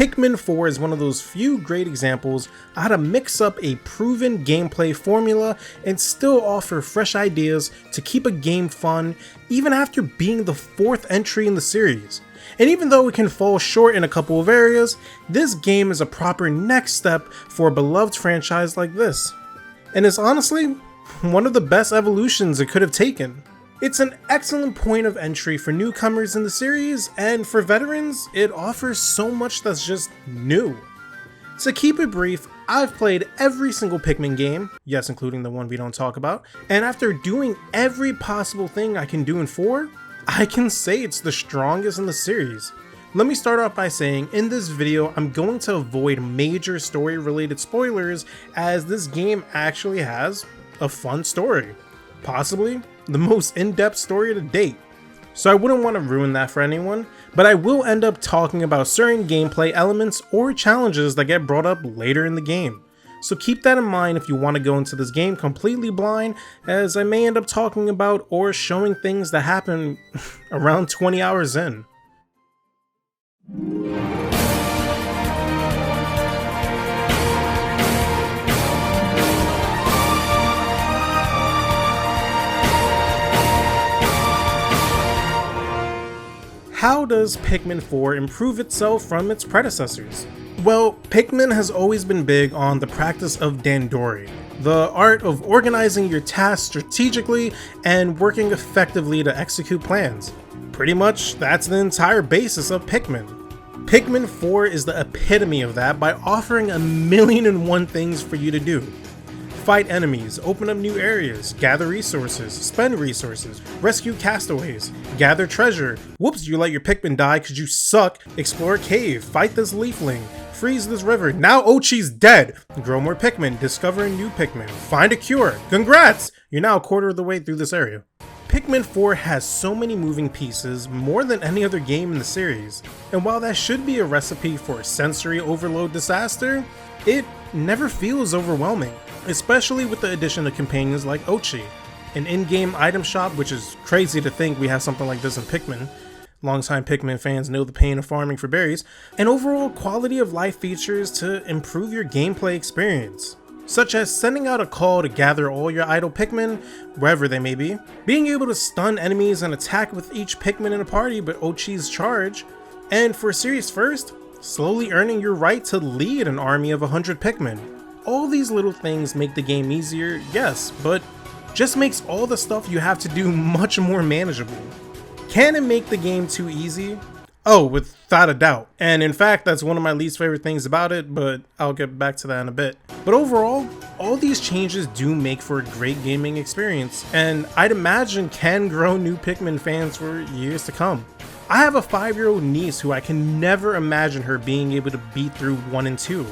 Pikmin 4 is one of those few great examples of how to mix up a proven gameplay formula and still offer fresh ideas to keep a game fun even after being the fourth entry in the series. And even though it can fall short in a couple of areas, this game is a proper next step for a beloved franchise like this. And it's honestly one of the best evolutions it could have taken. It's an excellent point of entry for newcomers in the series, and for veterans, it offers so much that's just new. To keep it brief, I've played every single Pikmin game, yes, including the one we don't talk about, and after doing every possible thing I can do in 4, I can say it's the strongest in the series. Let me start off by saying, in this video, I'm going to avoid major story related spoilers as this game actually has a fun story. Possibly the most in-depth story to date. So I wouldn't want to ruin that for anyone, but I will end up talking about certain gameplay elements or challenges that get brought up later in the game. So keep that in mind if you want to go into this game completely blind, as I may end up talking about or showing things that happen around 20 hours in. How does Pikmin 4 improve itself from its predecessors? Well, Pikmin has always been big on the practice of Dandori, the art of organizing your tasks strategically and working effectively to execute plans. Pretty much, that's the entire basis of Pikmin. Pikmin 4 is the epitome of that by offering 1,000,001 things for you to do. Fight enemies, open up new areas, gather resources, spend resources, rescue castaways, gather treasure, whoops you let your Pikmin die cause you suck, explore a cave, fight this leafling, freeze this river, now Ochi's dead, grow more Pikmin, discover a new Pikmin, find a cure, congrats! You're now a quarter of the way through this area. Pikmin 4 has so many moving pieces, more than any other game in the series, and while that should be a recipe for a sensory overload disaster, it never feels overwhelming, especially with the addition of companions like Ochi, an in-game item shop, which is crazy to think we have something like this in Pikmin. Longtime Pikmin fans know the pain of farming for berries, and overall quality of life features to improve your gameplay experience, such as sending out a call to gather all your idle Pikmin, wherever they may be, being able to stun enemies and attack with each Pikmin in a party but Ochi's charge, and for series first, slowly earning your right to lead an army of 100 Pikmin. All these little things make the game easier, yes, but just makes all the stuff you have to do much more manageable. Can it make the game too easy? Oh, without a doubt. And in fact, that's one of my least favorite things about it, but I'll get back to that in a bit. But overall, all these changes do make for a great gaming experience, and I'd imagine can grow new Pikmin fans for years to come. I have a 5-year-old niece who I can never imagine her being able to beat through 1 and 2,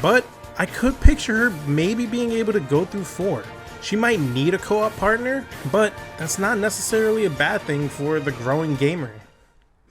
but I could picture her maybe being able to go through 4. She might need a co-op partner, but that's not necessarily a bad thing for the growing gamer.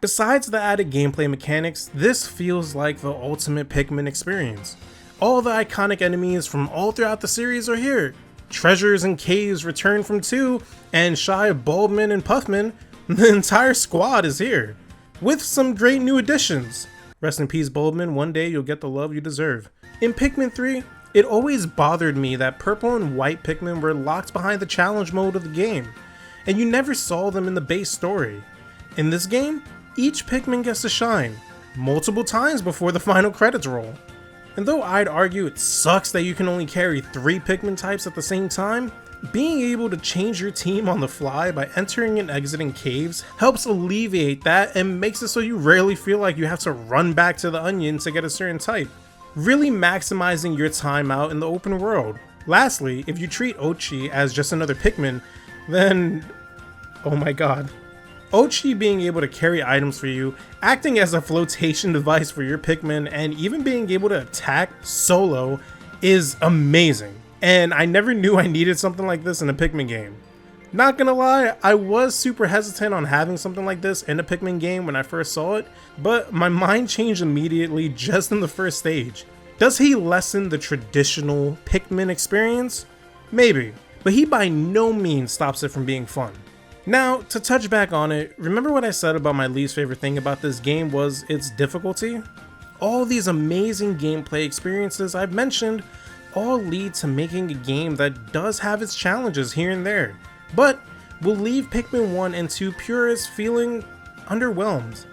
Besides the added gameplay mechanics, this feels like the ultimate Pikmin experience. All the iconic enemies from all throughout the series are here. Treasures and caves return from 2, and shy of Bulbmin and Puffmin, the entire squad is here, with some great new additions. Rest in peace Bulbmin, one day you'll get the love you deserve. In Pikmin 3, it always bothered me that purple and white Pikmin were locked behind the challenge mode of the game, and you never saw them in the base story. In this game, each Pikmin gets to shine, multiple times before the final credits roll. And though I'd argue it sucks that you can only carry 3 Pikmin types at the same time, being able to change your team on the fly by entering and exiting caves helps alleviate that and makes it so you rarely feel like you have to run back to the onion to get a certain type, really maximizing your time out in the open world. Lastly, if you treat Ochi as just another Pikmin, then oh my god. Ochi being able to carry items for you, acting as a flotation device for your Pikmin, and even being able to attack solo is amazing. And I never knew I needed something like this in a Pikmin game. Not gonna lie, I was super hesitant on having something like this in a Pikmin game when I first saw it, but my mind changed immediately just in the first stage. Does he lessen the traditional Pikmin experience? Maybe, but he by no means stops it from being fun. Now, to touch back on it, remember what I said about my least favorite thing about this game was its difficulty? All these amazing gameplay experiences I've mentioned all lead to making a game that does have its challenges here and there, but will leave Pikmin 1 and 2 purists feeling underwhelmed.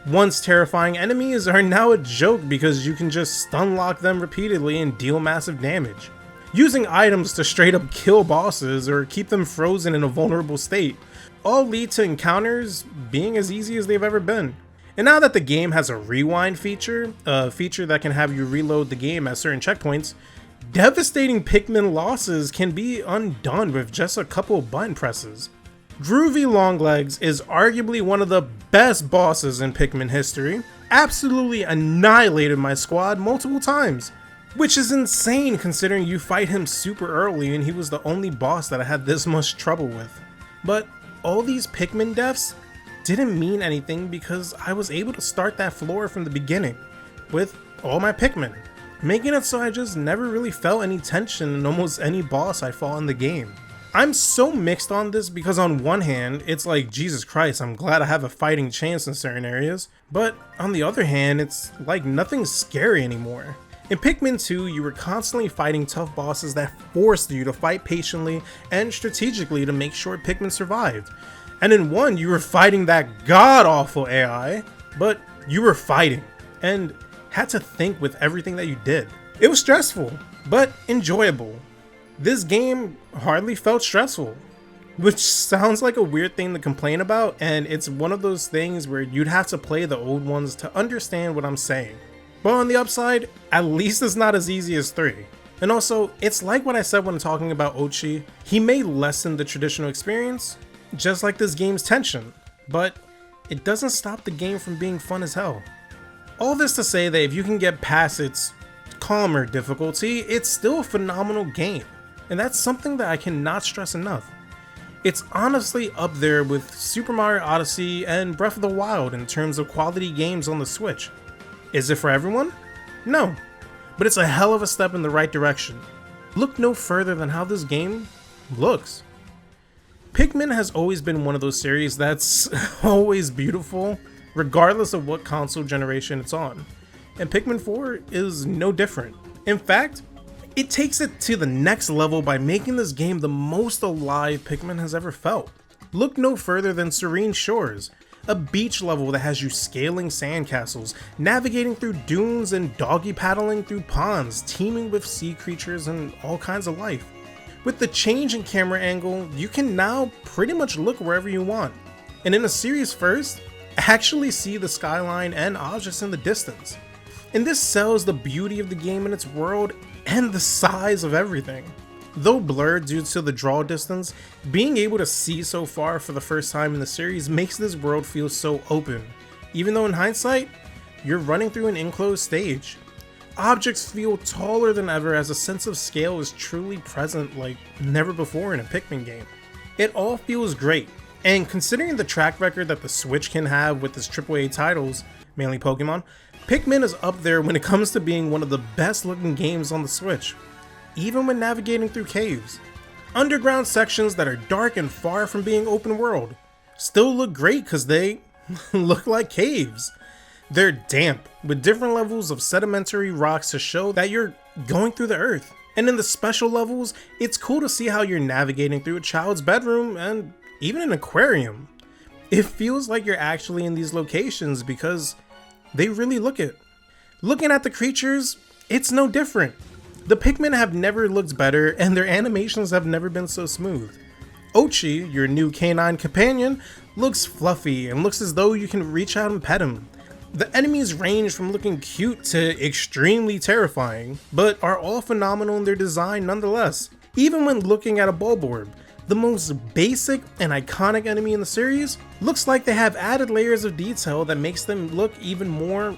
Once terrifying enemies are now a joke because you can just stun lock them repeatedly and deal massive damage. Using items to straight up kill bosses or keep them frozen in a vulnerable state all lead to encounters being as easy as they've ever been. And now that the game has a rewind feature, a feature that can have you reload the game at certain checkpoints, devastating Pikmin losses can be undone with just a couple button presses. Groovy Longlegs is arguably one of the best bosses in Pikmin history, absolutely annihilated my squad multiple times, which is insane considering you fight him super early and he was the only boss that I had this much trouble with. But all these Pikmin deaths didn't mean anything because I was able to start that floor from the beginning with all my Pikmin, making it so I just never really felt any tension in almost any boss I fought in the game. I'm so mixed on this because on one hand, it's like, Jesus Christ, I'm glad I have a fighting chance in certain areas, but on the other hand, it's like nothing's scary anymore. In Pikmin 2, you were constantly fighting tough bosses that forced you to fight patiently and strategically to make sure Pikmin survived. And in 1, you were fighting that god-awful AI, but you were fighting, and had to think with everything that you did. It was stressful, but enjoyable. This game hardly felt stressful, which sounds like a weird thing to complain about, and it's one of those things where you'd have to play the old ones to understand what I'm saying. But on the upside, at least it's not as easy as 3. And also, it's like what I said when talking about Ochi, he may lessen the traditional experience, just like this game's tension, but it doesn't stop the game from being fun as hell. All this to say that if you can get past its calmer difficulty, it's still a phenomenal game, and that's something that I cannot stress enough. It's honestly up there with Super Mario Odyssey and Breath of the Wild in terms of quality games on the Switch. Is it for everyone? No, but it's a hell of a step in the right direction. Look no further than how this game looks. Pikmin has always been one of those series that's always beautiful, regardless of what console generation it's on, and Pikmin 4 is no different. In fact, it takes it to the next level by making this game the most alive Pikmin has ever felt. Look no further than Serene Shores, a beach level that has you scaling sandcastles, navigating through dunes, and doggy paddling through ponds teeming with sea creatures and all kinds of life. With the change in camera angle, you can now pretty much look wherever you want, and in a series first, actually see the skyline and objects in the distance. And this sells the beauty of the game and its world and the size of everything. Though blurred due to the draw distance, being able to see so far for the first time in the series makes this world feel so open, even though in hindsight, you're running through an enclosed stage. Objects feel taller than ever as a sense of scale is truly present like never before in a Pikmin game. It all feels great, and considering the track record that the Switch can have with its AAA titles, mainly Pokemon, Pikmin is up there when it comes to being one of the best looking games on the Switch, even when navigating through caves. Underground sections that are dark and far from being open world still look great because they look like caves. They're damp, with different levels of sedimentary rocks to show that you're going through the earth. And in the special levels, it's cool to see how you're navigating through a child's bedroom and even an aquarium. It feels like you're actually in these locations because they really look it. Looking at the creatures, it's no different. The Pikmin have never looked better, and their animations have never been so smooth. Ochi, your new canine companion, looks fluffy and looks as though you can reach out and pet him. The enemies range from looking cute to extremely terrifying, but are all phenomenal in their design nonetheless. Even when looking at a Bulborb, the most basic and iconic enemy in the series, looks like they have added layers of detail that makes them look even more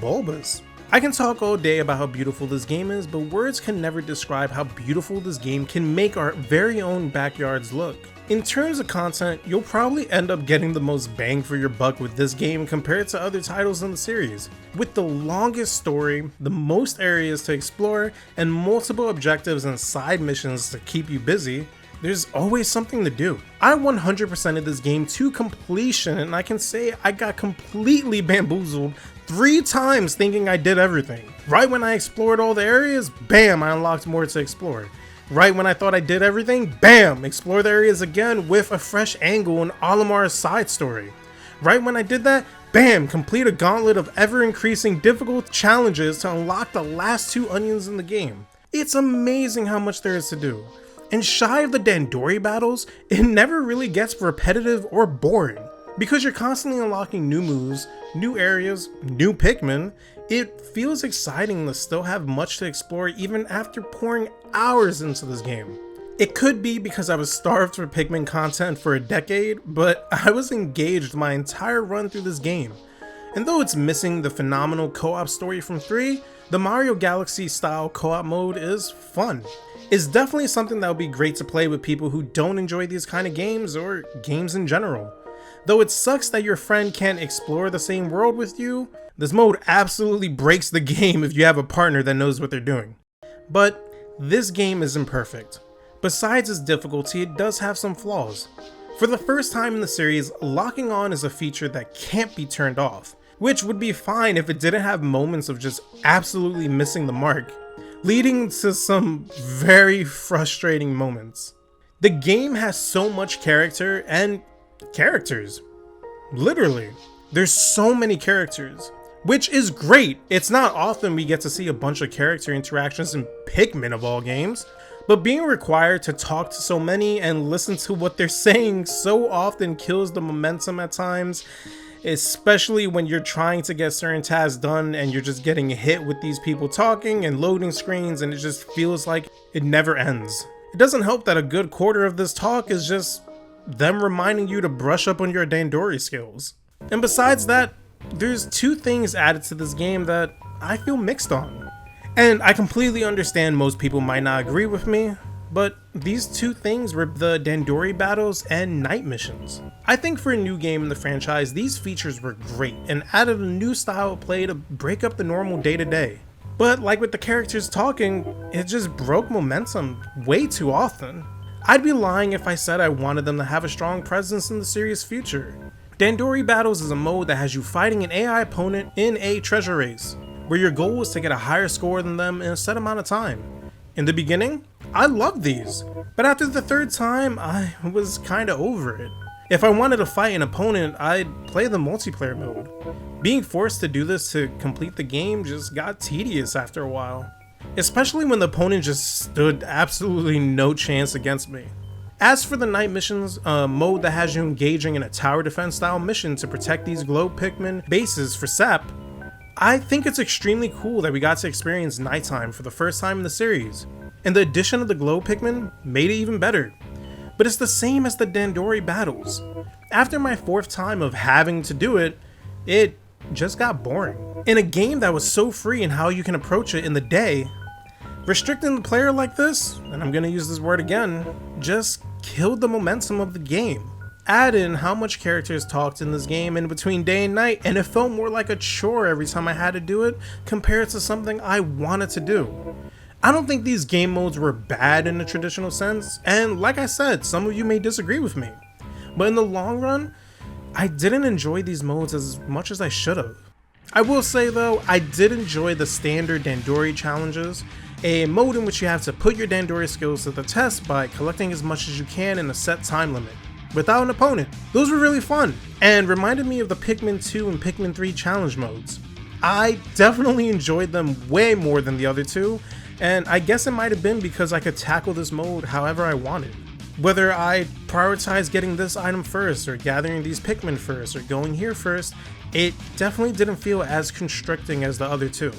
bulbous. I can talk all day about how beautiful this game is, but words can never describe how beautiful this game can make our very own backyards look. In terms of content, you'll probably end up getting the most bang for your buck with this game compared to other titles in the series. With the longest story, the most areas to explore, and multiple objectives and side missions to keep you busy, there's always something to do. I 100%ed this game to completion, and I can say I got completely bamboozled 3 times thinking I did everything. Right when I explored all the areas, bam, I unlocked more to explore. Right when I thought I did everything, bam, explore the areas again with a fresh angle and Olimar's side story. Right when I did that, bam, complete a gauntlet of ever-increasing difficult challenges to unlock the last 2 onions in the game. It's amazing how much there is to do. And shy of the Dandori battles, it never really gets repetitive or boring. Because you're constantly unlocking new moves, new areas, new Pikmin, it feels exciting to still have much to explore even after pouring hours into this game. It could be because I was starved for Pikmin content for a decade, but I was engaged my entire run through this game. And though it's missing the phenomenal co-op story from 3, the Mario Galaxy style co-op mode is fun. It's definitely something that would be great to play with people who don't enjoy these kind of games or games in general. Though it sucks that your friend can't explore the same world with you, this mode absolutely breaks the game if you have a partner that knows what they're doing. But this game isn't perfect. Besides its difficulty, it does have some flaws. For the first time in the series, locking on is a feature that can't be turned off, which would be fine if it didn't have moments of just absolutely missing the mark, leading to some very frustrating moments. The game has so much character and characters. Literally, there's so many characters, which is great. It's not often we get to see a bunch of character interactions in Pikmin of all games, but being required to talk to so many and listen to what they're saying so often kills the momentum at times, especially when you're trying to get certain tasks done and you're just getting hit with these people talking and loading screens, and it just feels like it never ends. It doesn't help that a good quarter of this talk is just them reminding you to brush up on your Dandori skills. And besides that, there's 2 things added to this game that I feel mixed on. And I completely understand most people might not agree with me, but these 2 things were the Dandori battles and night missions. I think for a new game in the franchise, these features were great and added a new style of play to break up the normal day-to-day. But like with the characters talking, it just broke momentum way too often. I'd be lying if I said I wanted them to have a strong presence in the series' future. Dandori Battles is a mode that has you fighting an AI opponent in a treasure race, where your goal is to get a higher score than them in a set amount of time. In the beginning, I loved these, but after the 3rd time, I was kinda over it. If I wanted to fight an opponent, I'd play the multiplayer mode. Being forced to do this to complete the game just got tedious after a while, especially when the opponent just stood absolutely no chance against me. As for the night missions, a mode that has you engaging in a tower defense style mission to protect these globe Pikmin bases for Sap, I think it's extremely cool that we got to experience nighttime for the first time in the series, and the addition of the globe Pikmin made it even better. But it's the same as the Dandori battles. After my 4th time of having to do it, it just got boring. In a game that was so free in how you can approach it in the day, restricting the player like this, and I'm gonna use this word again, just killed the momentum of the game. Add in how much characters talked in this game in between day and night, and it felt more like a chore every time I had to do it compared to something I wanted to do. I don't think these game modes were bad in the traditional sense, and like I said, some of you may disagree with me, but in the long run, I didn't enjoy these modes as much as I should have. I will say though, I did enjoy the standard Dandori challenges, a mode in which you have to put your Dandori skills to the test by collecting as much as you can in a set time limit, without an opponent. Those were really fun, and reminded me of the Pikmin 2 and Pikmin 3 challenge modes. I definitely enjoyed them way more than the other 2, and I guess it might have been because I could tackle this mode however I wanted. Whether I prioritized getting this item first, or gathering these Pikmin first, or going here first, it definitely didn't feel as constricting as the other 2.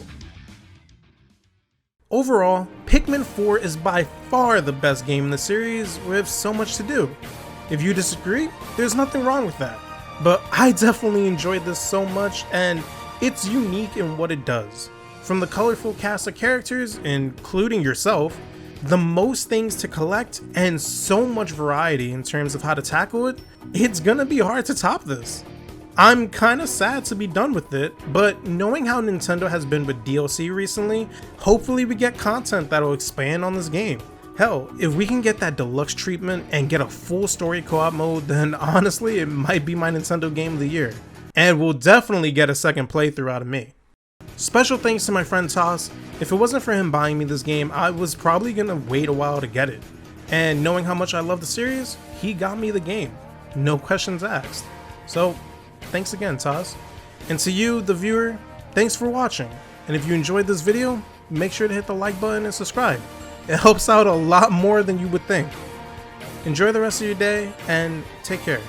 Overall, Pikmin 4 is by far the best game in the series with so much to do. If you disagree, there's nothing wrong with that. But I definitely enjoyed this so much, and it's unique in what it does. From the colorful cast of characters, including yourself, the most things to collect, and so much variety in terms of how to tackle it, it's gonna be hard to top this. I'm kinda sad to be done with it, but knowing how Nintendo has been with DLC recently, hopefully we get content that'll expand on this game. Hell, if we can get that deluxe treatment and get a full story co-op mode, then honestly it might be my Nintendo Game of the Year. And we'll definitely get a second playthrough out of me. Special thanks to my friend Toss. If it wasn't for him buying me this game, I was probably gonna wait a while to get it. And knowing how much I love the series, he got me the game. No questions asked. So, thanks again, Toss. And to you, the viewer, thanks for watching. And if you enjoyed this video, make sure to hit the like button and subscribe. It helps out a lot more than you would think. Enjoy the rest of your day, and take care.